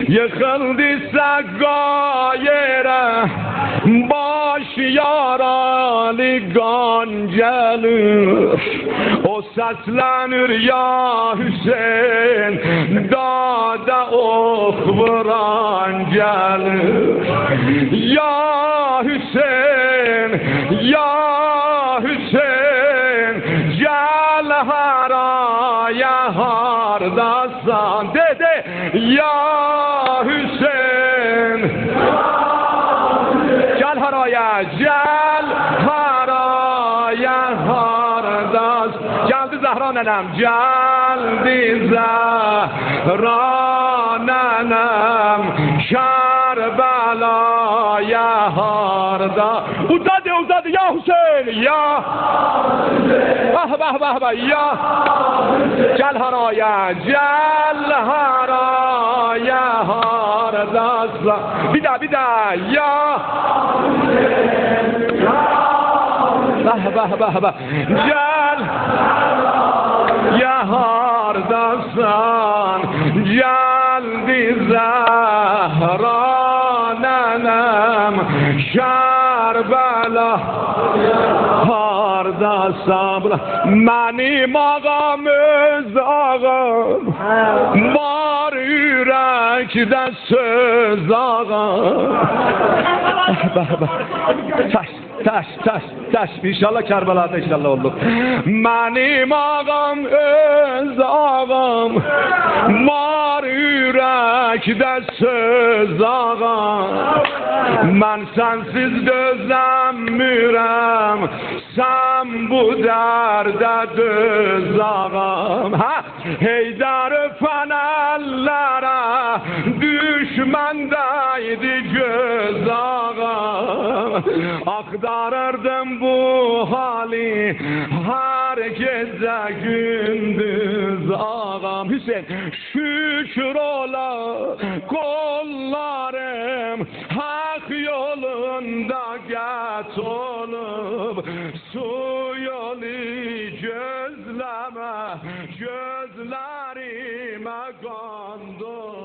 Yıkıldıysa gayere baş yaralı Goncalı. O seslenir ya Hüseyin, dağda ok vuran gelir. Ya Hüseyin, ya Hüseyin, gel haraya hardasan. De ya Hüseyin, gel haraya, gel haraya hardas. Geldi Zahra nenem, geldi Zahra nenem, Kerbela'ya harda. Uzadı ya Hüseyin, ya bah ya, gel haraya, gel haraya hardas. Bir daha ya bah gel ya hardasan, geldi Zahra nenem, Kerbela hardasan. Benim ağam öz ağam, var yürekde söz ağam. Taş inşallah Kerbela'da inşallah olur. Benim ağam öz ağam, var yürekde söz ağam. Ben sensiz dözemiyorum, sen bu derde döz ağam. Heydar öpen ellere düşmendeydi göz ağam. Aktarırdım bu hali her gece gündüz ağam. Hüseyin şükür ola kollarım hak yolunda get olup, su yolu gözleme gözlerime kandı.